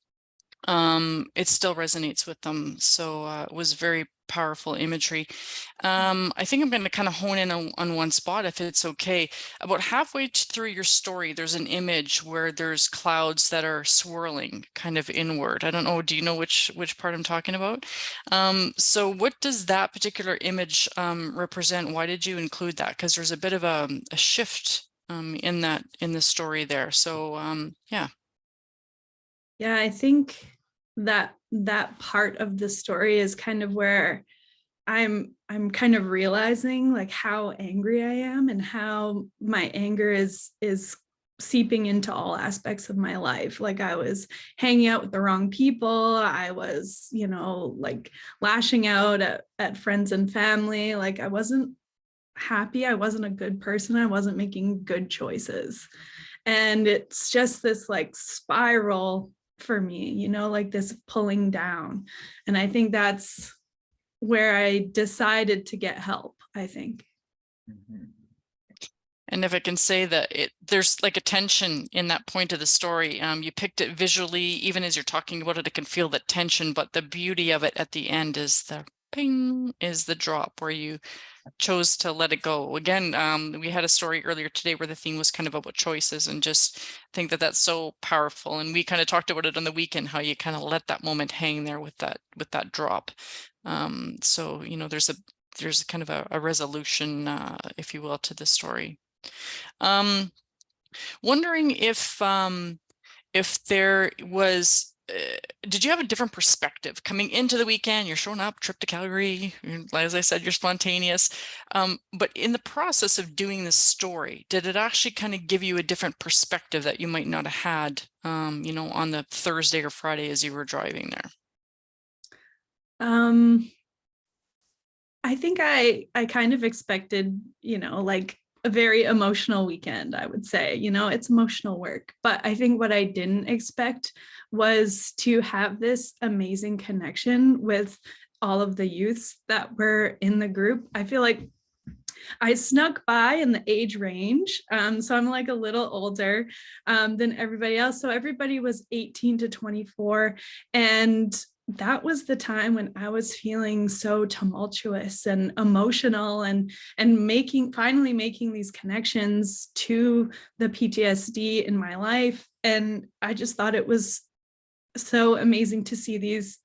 it still resonates with them. So it was very powerful imagery. I think I'm going to kind of hone in on one spot, if it's okay. About halfway through your story, there's an image where there's clouds that are swirling kind of inward. I don't know, do you know which part I'm talking about? So what does that particular image represent? Why did you include that? Because there's a bit of a shift in the story there. So yeah. Yeah, I think that part of the story is kind of where I'm kind of realizing like how angry I am and how my anger is seeping into all aspects of my life. Like I was hanging out with the wrong people. I was, like lashing out at friends and family. Like I wasn't happy. I wasn't a good person. I wasn't making good choices. And it's just this like spiral for me, like this pulling down. And I think that's where I decided to get help, I think. Mm-hmm. And if I can say that there's like a tension in that point of the story. You picked it visually, even as you're talking about it, I can feel that tension, but the beauty of it at the end is the ping, is the drop where you chose to let it go. Again, we had a story earlier today where the theme was kind of about choices, and just think that that's so powerful. And we kind of talked about it on the weekend, how you kind of let that moment hang there with that drop. So, you know, there's kind of a resolution, if you will, to the story. Wondering if there was, did you have a different perspective coming into the weekend? You're showing up, trip to Calgary, as I said, you're spontaneous. But in the process of doing this story, did it actually kind of give you a different perspective that you might not have had, you know, on the Thursday or Friday as you were driving there? I think I kind of expected, you know, like a very emotional weekend, I would say. You know, it's emotional work. But I think what I didn't expect was to have this amazing connection with all of the youths that were in the group. I feel like I snuck by in the age range. So I'm like a little older than everybody else. So everybody was 18 to 24. And that was the time when I was feeling so tumultuous and emotional, and finally making these connections to the PTSD in my life. And I just thought it was so amazing to see these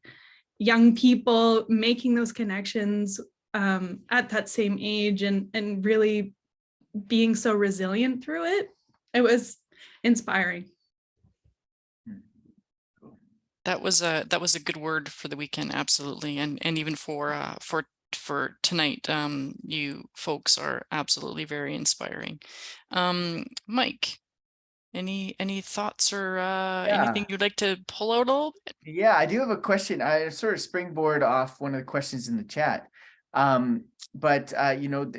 young people making those connections at that same age, and really being so resilient through it. It was inspiring. That was a good word for the weekend, absolutely, and even for tonight. You folks are absolutely very inspiring. Mike, any thoughts or anything you'd like to pull out a little bit? Yeah, I do have a question. I sort of springboard off one of the questions in the chat. But you know,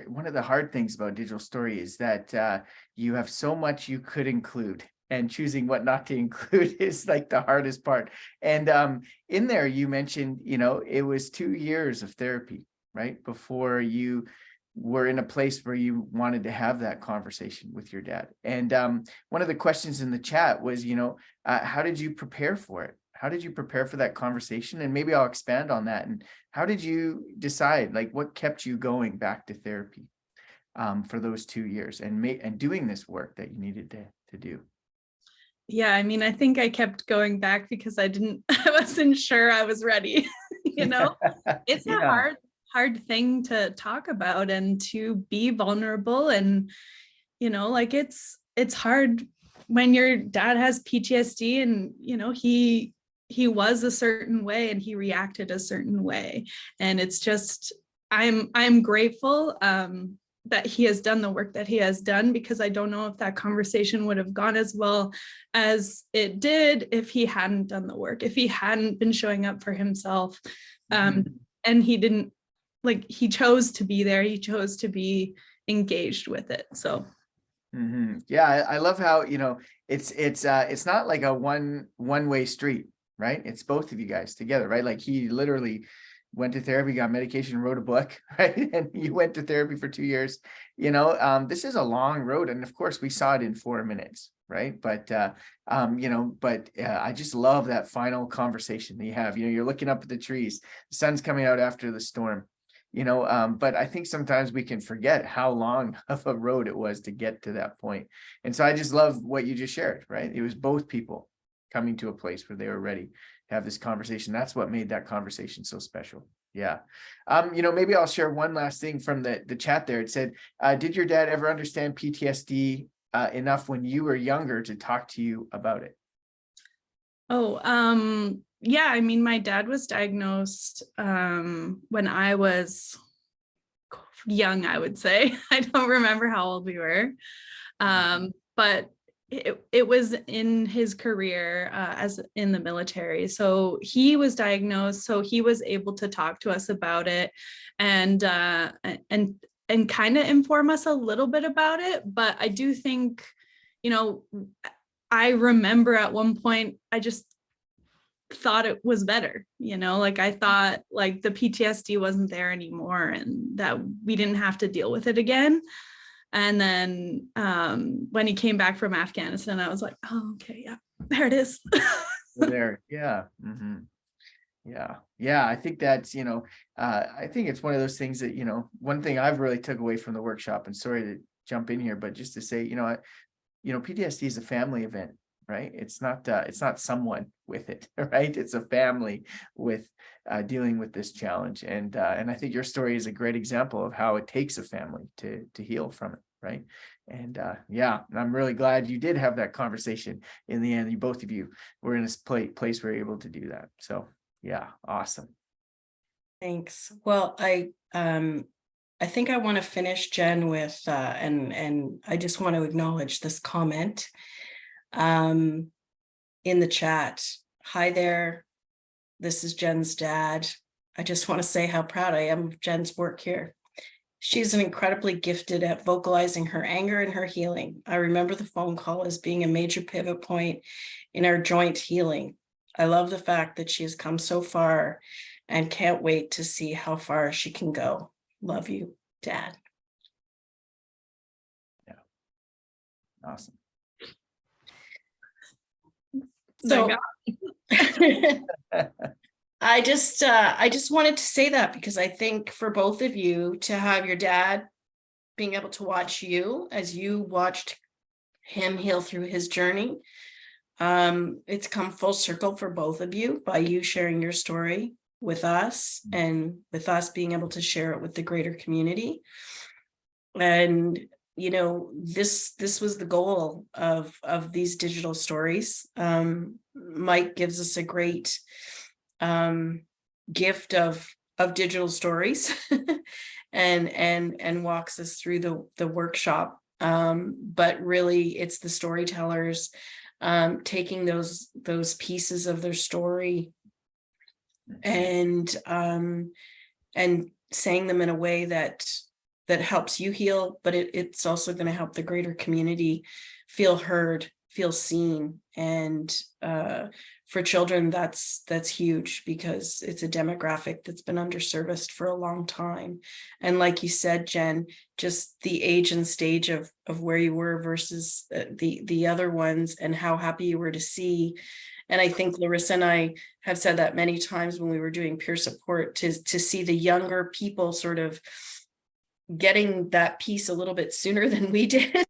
one of the hard things about digital story is that you have so much you could include, and choosing what not to include is like the hardest part. And in there, you mentioned, you know, it was 2 years of therapy, right? Before you were in a place where you wanted to have that conversation with your dad. And one of the questions in the chat was, you know, how did you prepare for it? How did you prepare for that conversation? And maybe I'll expand on that. And how did you decide, like, what kept you going back to therapy for those 2 years and doing this work that you needed to do? Yeah, I mean, I think I kept going back because I wasn't sure I was ready. You know, it's a hard thing to talk about and to be vulnerable. And, you know, like it's hard when your dad has PTSD, and, you know, he was a certain way and he reacted a certain way. And it's just, I'm grateful that he has done the work that he has done, because I don't know if that conversation would have gone as well as it did if he hadn't done the work, if he hadn't been showing up for himself. And he didn't, like, he chose to be there. He chose to be engaged with it. So. Yeah, I love how, you know, it's not like a one-way street, right? It's both of you guys together, right? Like, he literally went to therapy, got medication, wrote a book, right? And you went to therapy for 2 years. You know, this is a long road. And of course we saw it in 4 minutes, right? But, you know, I just love that final conversation that you have. You know, you're looking up at the trees, the sun's coming out after the storm, you know, but I think sometimes we can forget how long of a road it was to get to that point. And so I just love what you just shared, right? It was both people coming to a place where they were ready to have this conversation. That's what made that conversation so special. Yeah. You know, maybe I'll share one last thing from the chat there. It said, did your dad ever understand PTSD enough when you were younger to talk to you about it? Oh, yeah, I mean, my dad was diagnosed when I was young, I would say. I don't remember how old we were, but it was in his career as in the military. So he was diagnosed, so he was able to talk to us about it and kind of inform us a little bit about it. But I do think, you know, I remember at one point, I just thought it was better, you know, like I thought like the PTSD wasn't there anymore and that we didn't have to deal with it again. And then when he came back from Afghanistan, I was like, oh, okay, yeah, there it is. There, yeah. Yeah, I think that's, I think it's one of those things that, one thing I've really took away from the workshop, and sorry to jump in here, but just to say, PTSD is a family event, right? It's not someone with it, right? It's a family with dealing with this challenge. And I think your story is a great example of how it takes a family to heal from it, right? And I'm really glad you did have that conversation in the end. Both of you were in a place where you're able to do that. So yeah, awesome. Thanks. Well, I think I want to finish, Jen, with and I just want to acknowledge this comment in the chat. Hi there. This is Jen's dad. I just want to say how proud I am of Jen's work here. She's an incredibly gifted at vocalizing her anger and her healing. I remember the phone call as being a major pivot point in our joint healing. I love the fact that she has come so far and can't wait to see how far she can go. Love you, Dad. Yeah. Awesome. So I just wanted to say that because I think for both of you to have your dad being able to watch you as you watched him heal through his journey, it's come full circle for both of you by you sharing your story with us and with us being able to share it with the greater community. And this was the goal of these digital stories. Mike gives us a great gift of digital stories and walks us through the workshop. But really it's the storytellers taking those pieces of their story and saying them in a way that helps you heal, but it's also going to help the greater community feel heard, feel seen. And for children, that's huge because it's a demographic that's been underserviced for a long time. And like you said, Jen, just the age and stage of where you were versus the other ones and how happy you were to see. And I think Larissa and I have said that many times when we were doing peer support to see the younger people sort of getting that piece a little bit sooner than we did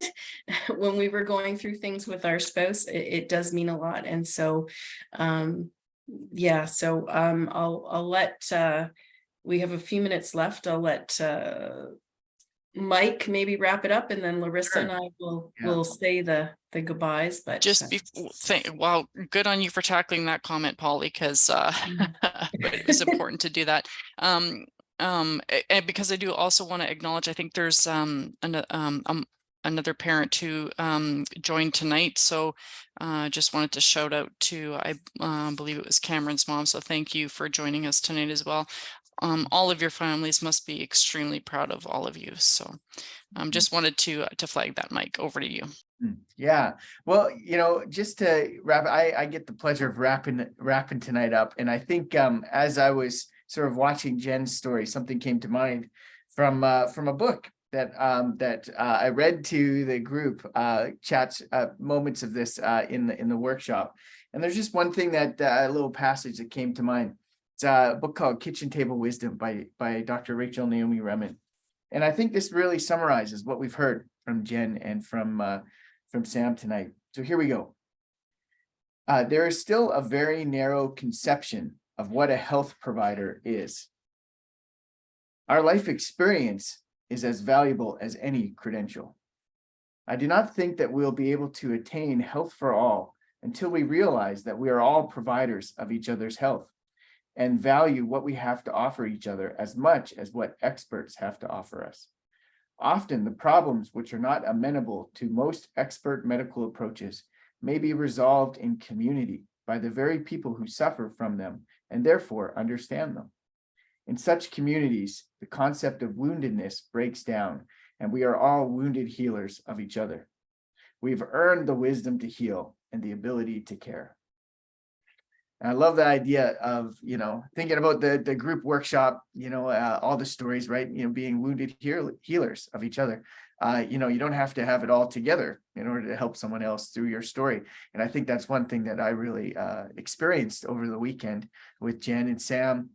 when we were going through things with our spouse. It does mean a lot. And so, I'll let, we have a few minutes left. I'll let Mike maybe wrap it up, and then Larissa and I will say the goodbyes. But just wow, good on you for tackling that comment, Polly, because it was important to do that. And because I do also want to acknowledge, I think there's another parent who joined tonight. So just wanted to shout out to, I believe it was Cameron's mom. So thank you for joining us tonight as well. All of your families must be extremely proud of all of you. So just wanted to flag that. Mike, over to you. Yeah, well, just to wrap, I get the pleasure of wrapping tonight up. And I think as I was sort of watching Jen's story, something came to mind from a book that I read to the group chats, moments of this in the workshop. And there's just one thing that a little passage that came to mind. It's a book called Kitchen Table Wisdom by Dr. Rachel Naomi Remen. And I think this really summarizes what we've heard from Jen and from Sam tonight. So here we go. There is still a very narrow conception of what a health provider is. Our life experience is as valuable as any credential. I do not think that we'll be able to attain health for all until we realize that we are all providers of each other's health and value what we have to offer each other as much as what experts have to offer us. Often the problems which are not amenable to most expert medical approaches may be resolved in community by the very people who suffer from them and therefore understand them. In such communities, the concept of woundedness breaks down, and we are all wounded healers of each other. We've earned the wisdom to heal and the ability to care. And I love the idea of, thinking about the group workshop, all the stories, right? Being wounded healers of each other. you know, you don't have to have it all together in order to help someone else through your story. And I think that's one thing that I really experienced over the weekend with Jen and Sam,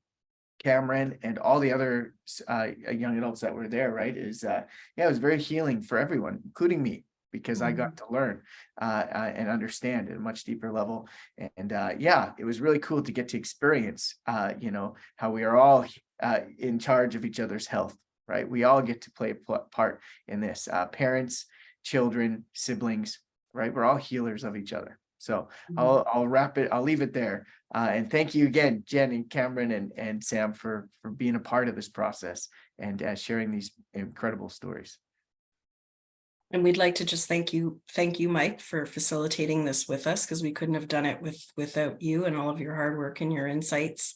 Cameron, and all the other young adults that were there, right? Yeah, it was very healing for everyone, including me, because I got to learn and understand at a much deeper level. And yeah, it was really cool to get to experience, you know, how we are all in charge of each other's health, right? We all get to play a part in this, parents, children, siblings, right? We're all healers of each other. So I'll wrap it. I'll leave it there. And thank you again, Jen and Cameron and Sam for being a part of this process and sharing these incredible stories. And we'd like to just thank you, Mike, for facilitating this with us, because we couldn't have done it without you and all of your hard work and your insights.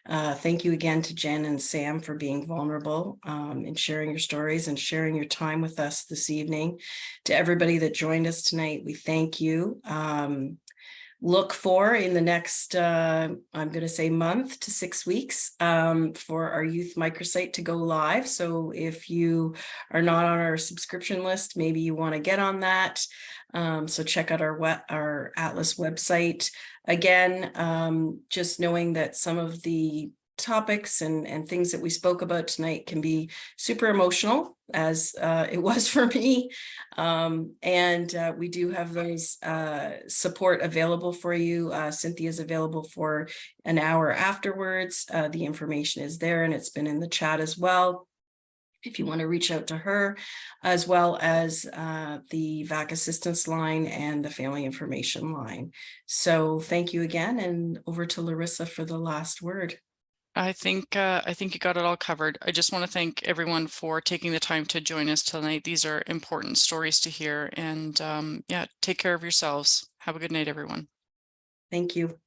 Thank you again to Jen and Sam for being vulnerable and sharing your stories and sharing your time with us this evening. To everybody that joined us tonight, we thank you. Look for in the next, I'm going to say month to 6 weeks for our youth microsite to go live. So if you are not on our subscription list, maybe you want to get on that. So check out our Atlas website. Again, just knowing that some of the topics and things that we spoke about tonight can be super emotional, as it was for me. And we do have those support available for you. Cynthia's available for an hour afterwards. The information is there and it's been in the chat as well, if you want to reach out to her, as well as the VAC assistance line and the family information line. So thank you again, and over to Larissa for the last word. I think you got it all covered. I just want to thank everyone for taking the time to join us tonight. These are important stories to hear, and yeah, take care of yourselves. Have a good night, everyone. Thank you.